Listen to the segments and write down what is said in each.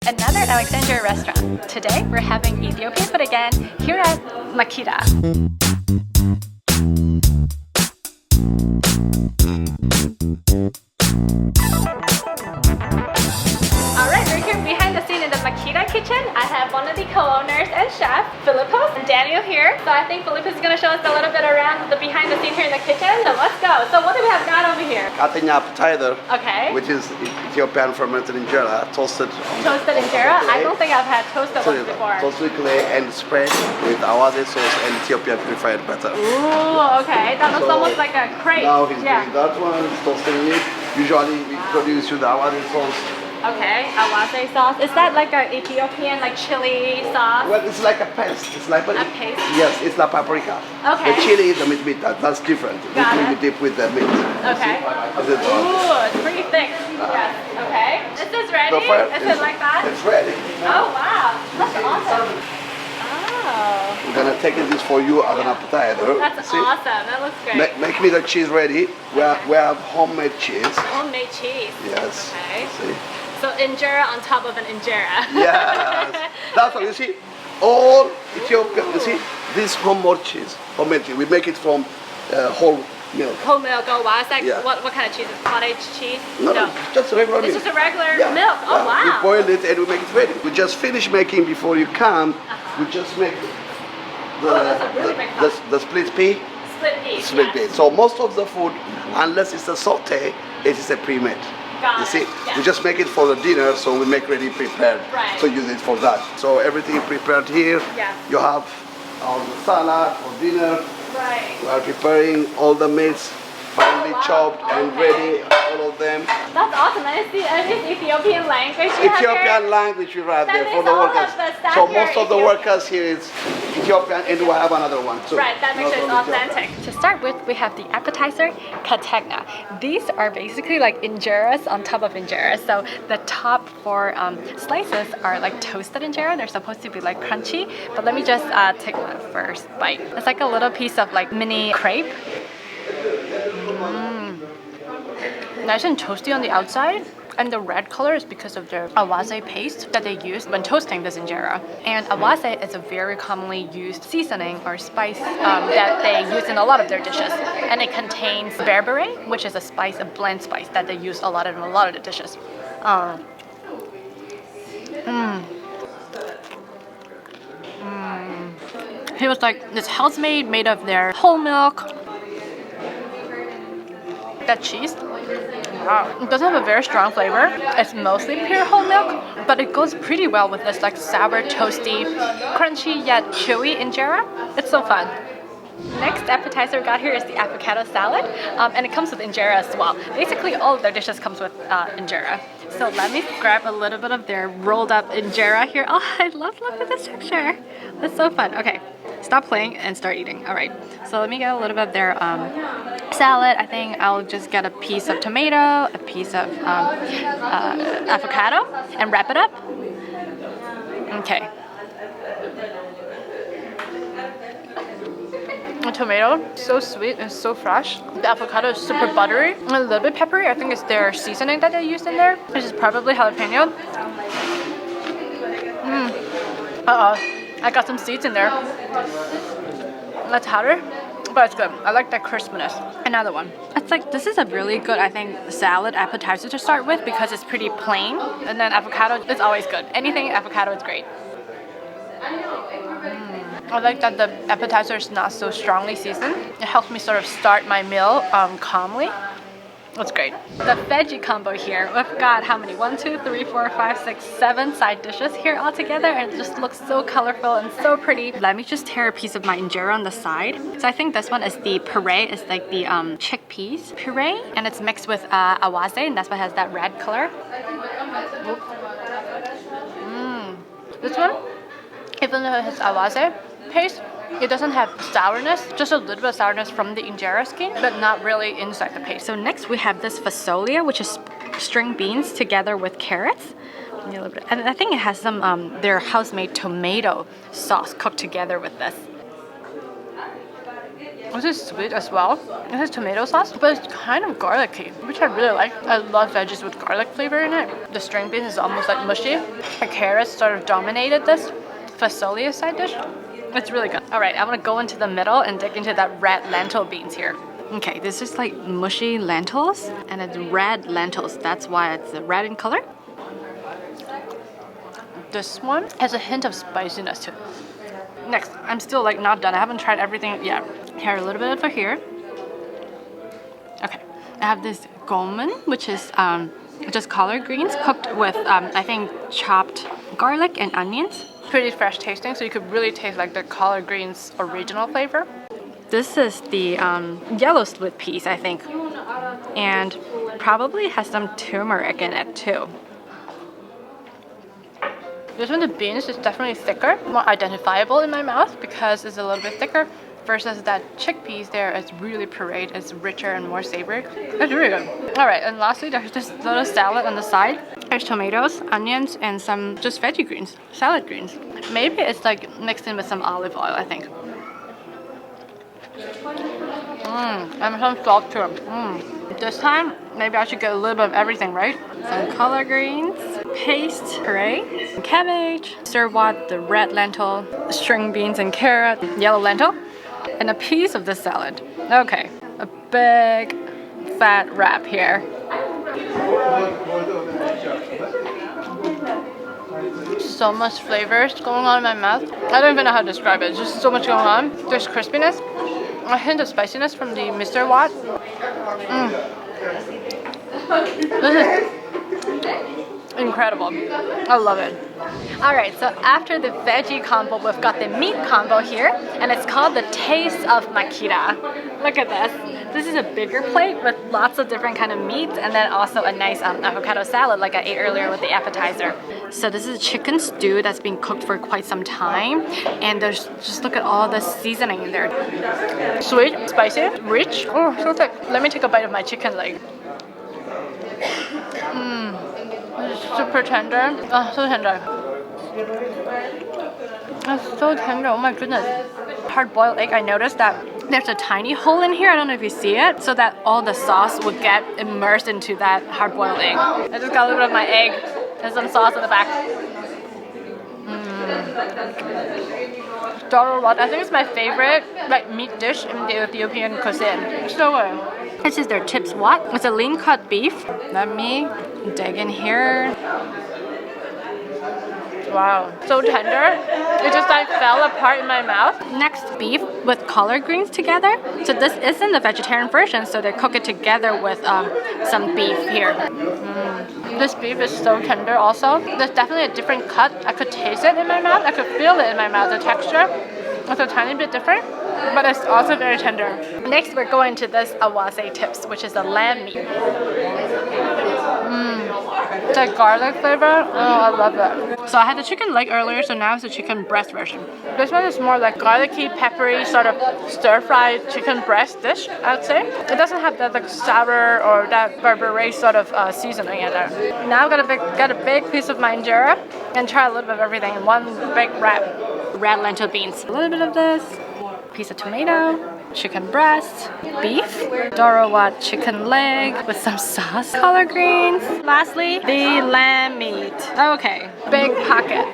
Another Alexandria restaurant. Today we're having Ethiopian food again here at Makeda. Alright, we're here behind the scene in the Makita kitchen. I have one of the co-owners and chef, Phillipos and Daniel here. So I think Phillipos is going to show us a little bit around the behind the scene here in the kitchen. So let's go. So what do we have got over here? KATEGNA appetizer, Okay. which is Ethiopian fermented injera, toasted. Toasted injera? I don't think I've had toasted ones before. Toasted with clay and spread with awase sauce and Ethiopian purified butter. Ooh, okay. That looks almost like a crepe. Now he's doing that one, he's toasting it. Usually we produce with awase sauce. Okay, awase sauce. Is that like an Ethiopian like chili sauce? Well, it's like a paste. It's like a paste? Yes, it's like paprika. Okay. The chili is the meat, that's different. Got it will it. be dipped with the meat. Okay. Ooh, it's pretty thick. Yes. Okay. Is this ready? Is it like that? It's ready. Oh wow, that's awesome. Oh. We're gonna take this for you as an appetizer. That's awesome. That looks great. Make me the cheese ready. We have homemade cheese. Homemade cheese. Yes. Okay. See? So injera on top of an injera. Yes. That's what you see. All Ethiopian. You see this homemade cheese. Homemade cheese. We make it from whole milk. Whole milk. Oh wow. It's like Yeah. what kind of cheese? Is it cottage cheese? No, just regular milk. It's just a regular milk. Oh wow. We boil it and we make it ready. We just finish making before you come. We just make the split pea. Split pea. Split pea. So most of the food, unless it's a saute, it is a pre-made. You see, we just make it for the dinner, so we make ready prepared. Right. So use it for that. So everything prepared here. Yeah. You have our salad for dinner. Right. We are preparing all the meats, finely chopped and ready, all of them. That's awesome. And it's Ethiopian language. You have Ethiopian here. language we have That there for makes the all of workers. the staff So here most of the Ethiopian. workers here is Ethiopian, and we have another one too. Right, that makes it Not only authentic. To start with, we have the appetizer KATEGNA. These are basically like injeras on top of injeras. So the top four slices are like toasted injera. They're supposed to be like crunchy. But let me just take one first bite. It's like a little piece of like mini crepe. Nice and toasty on the outside. And the red color is because of the awase paste that they use when toasting this injera. And awase is a very commonly used seasoning or spice that they use in a lot of their dishes. And it contains berbere, which is a spice, a blend spice that they use a lot in a lot of the dishes. It was like this house made of their whole milk. That cheese. Wow. It doesn't have a very strong flavor. It's mostly pure whole milk, but it goes pretty well with this like sour, toasty, crunchy yet chewy injera. It's so fun. Next appetizer we got here is the avocado salad, and it comes with injera as well. Basically, all of their dishes comes with injera. So let me grab a little bit of their rolled up injera here. Oh, I look at this texture. That's so fun. Okay, stop playing and start eating. All right, so let me get a little bit of their salad. I think I'll just get a piece of tomato, a piece of avocado, and wrap it up. Okay. The tomato, so sweet and so fresh. The avocado is super buttery and a little bit peppery. I think it's their seasoning that they used in there, which is probably jalapeno. I got some seeds in there. That's hotter, but it's good. I like that crispness. Another one. It's like, this is a really good, I think, salad appetizer to start with because it's pretty plain. And then avocado is always good. Anything avocado is great. I like that the appetizer is not so strongly seasoned. It helps me sort of start my meal calmly. That's great. The veggie combo here, we've got how many? 1, 2, 3, 4, 5, 6, 7 side dishes here all together, and it just looks so colorful and so pretty. Let me just tear a piece of my injera on the side. So I think this one is the puree, it's like the chickpeas puree, and it's mixed with awase, and that's why it has that red color. This one, even though it has awase paste, it doesn't have sourness, just a little bit of sourness from the injera skin, but not really inside the paste. So next we have this fasolia, which is string beans together with carrots. And I think it has some their house-made tomato sauce cooked together with this. This is sweet as well. This is tomato sauce, but it's kind of garlicky, which I really like. I love veggies with garlic flavor in it. The string beans is almost like mushy. The carrots sort of dominated this fasoli side dish. It's really good. All right, I'm gonna go into the middle and dig into that red lentil beans here. Okay, this is like mushy lentils, and it's red lentils. That's why it's red in color. This one has a hint of spiciness to it. Next, I'm still like not done. I haven't tried everything yet. Here, a little bit over here. Okay, I have this gomen, which is just collard greens cooked with I think chopped garlic and onions. Pretty fresh tasting, so you could really taste like the collard greens original flavor. This is the yellow split peas, I think, and probably has some turmeric in it too. This one, the beans is definitely thicker, more identifiable in my mouth because it's a little bit thicker, versus that chickpeas there is really pureed, it's richer and more savory. It's really good. All right, and lastly, there's this little salad on the side. There's tomatoes, onions, and some just veggie greens, salad greens. Maybe it's like mixed in with some olive oil, I think. And some salt too. This time, maybe I should get a little bit of everything, right? Some collard greens, paste, puree, cabbage, serve what the red lentil, string beans and carrot, yellow lentil, and a piece of the salad. Okay, a big fat wrap here. So much flavors going on in my mouth. I don't even know how to describe it. There's just so much going on. There's crispiness, a hint of spiciness from the Mr. Watt. This is incredible. I love it. Alright, so after the veggie combo, we've got the meat combo here, and it's called the Taste of Makita. Look at this. This is a bigger plate with lots of different kind of meats, and then also a nice avocado salad like I ate earlier with the appetizer. So this is a chicken stew that's been cooked for quite some time, and there's just look at all the seasoning in there. Sweet, spicy, rich. Oh, so thick. Let me take a bite of my chicken leg. It's super tender. Oh, so tender. It's so tender. Oh my goodness. Hard-boiled egg. I noticed that there's a tiny hole in here. I don't know if you see it, so that all the sauce would get immersed into that hard-boiled egg. I just got a little bit of my egg and some sauce in the back. Dorn, I think it's my favorite like meat dish in the Ethiopian cuisine. It's so good. This is their chips what? It's a lean cut beef. Let me dig in here. Wow, so tender. It just like fell apart in my mouth. Next, beef with collard greens together. So this isn't the vegetarian version, so they cook it together with some beef here. This beef is so tender also. There's definitely a different cut. I could taste it in my mouth. I could feel it in my mouth. The texture is a tiny bit different, but it's also very tender. Next, we're going to this awase tips, which is the lamb meat. The garlic flavor, oh, I love it. So I had the chicken leg earlier, so now it's the chicken breast version. This one is more like garlicky, peppery, sort of stir-fried chicken breast dish, I'd say. It doesn't have that like sour or that barberry sort of seasoning in there. Now I'm gonna get a big piece of my injera and try a little bit of everything in one big wrap. Red lentil beans. A little bit of this, piece of tomato, chicken breast, beef, Dorowat chicken leg with some sauce, collard greens. Lastly, the lamb meat. Okay, big pocket.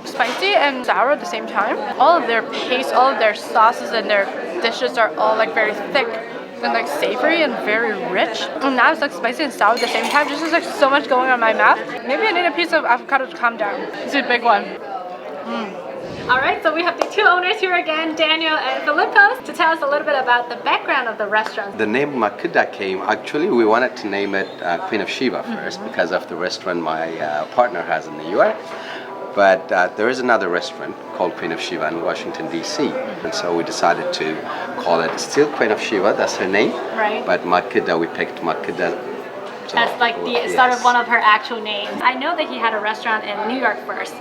Spicy and sour at the same time. All of their paste, all of their sauces and their dishes are all like very thick and like savory and very rich. And now it's like spicy and sour at the same time. Just is like so much going on in my mouth. Maybe I need a piece of avocado to calm down. It's a big one. Alright, so we have the two owners here again, Daniel and Philippos, to tell us a little bit about the background of the restaurant. The name Makeda came, actually we wanted to name it Queen of Sheba first because of the restaurant my partner has in New York. But there is another restaurant called Queen of Sheba in Washington, D.C. And so we decided to call it still Queen of Sheba, that's her name. Right. But Makeda, we picked Makeda. So, that's like the sort of one of her actual names. I know that he had a restaurant in New York first.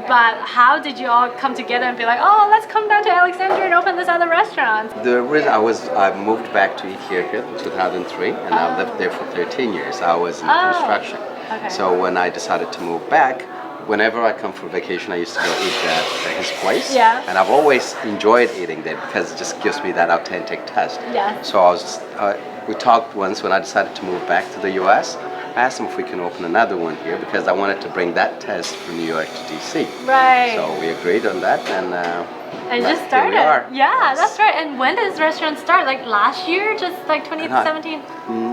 But how did you all come together and be like, oh, let's come down to Alexandria and open this other restaurant? The reason I moved back to Ethiopia in 2003 and I lived there for 13 years. I was in construction. Okay. So when I decided to move back, whenever I come for vacation, I used to go eat at his place. Yeah. And I've always enjoyed eating there because it just gives me that authentic taste. Yeah. So we talked once when I decided to move back to the U.S. I asked him if we can open another one here because I wanted to bring that taste from New York to D.C. Right. So we agreed on that, and just started. Yeah, that's right. And when did this restaurant start? Like last year, just like 2017?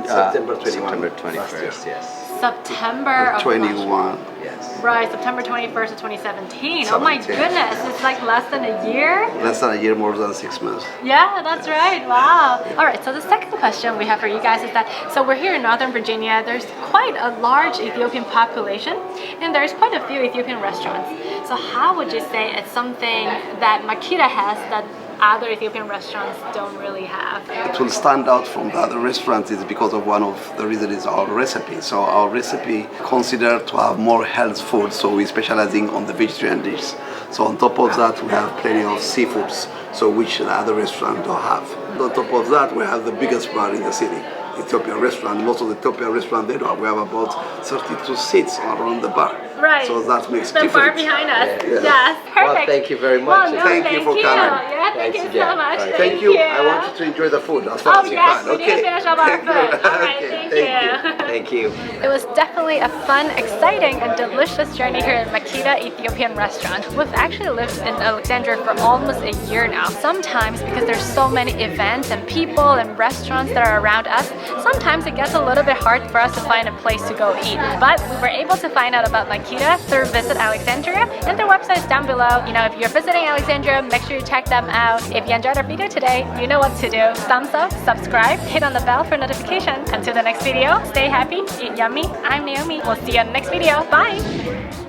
September 21. September 21st, yes. September of 21. Yes. Right, September 21st of 2017. Oh my goodness, it's like less than a year? Less than a year, more than 6 months. Yeah, that's right. Wow. All right, so the second question we have for you guys is that, so we're here in Northern Virginia. There's quite a large Ethiopian population, and there's quite a few Ethiopian restaurants. So how would you say it's something that Makita has that other Ethiopian restaurants don't really have? It will stand out from the other restaurants is because of one of the reasons is our recipe. So our recipe considered to have more health food, so we're specializing on the vegetarian dishes. So on top of that, we have plenty of seafoods, so which the other restaurants don't have. On top of that, we have the biggest bar in the city, Ethiopian restaurant. Most of the Ethiopian restaurants they don't have. We have about 32 seats around the bar. Right. So that makes the difference. bar behind us. Yeah. Yes, perfect. Well, thank you very much. Well, no, Thank you for coming. Yeah, thank Thanks you again. so much. Right. Thank you. I want you to enjoy the food as far Oh as you yes, can. we need to finish up our food. All right, Okay, thank you. Thank you. It was definitely a fun, exciting, and delicious journey here at Makeda Ethiopian Restaurant. We've actually lived in Alexandria for almost a year now. Sometimes, because there's so many events and people and restaurants that are around us, sometimes it gets a little bit hard for us to find a place to go eat. But we were able to find out about Makeda through Visit Alexandria, and their website is down below. You know, if you're visiting Alexandria, make sure you check them out. If you enjoyed our video today, you know what to do. Thumbs up, subscribe, hit on the bell for notifications. Until the next video, stay happy, eat yummy. I'm Naomi. We'll see you in the next video. Bye!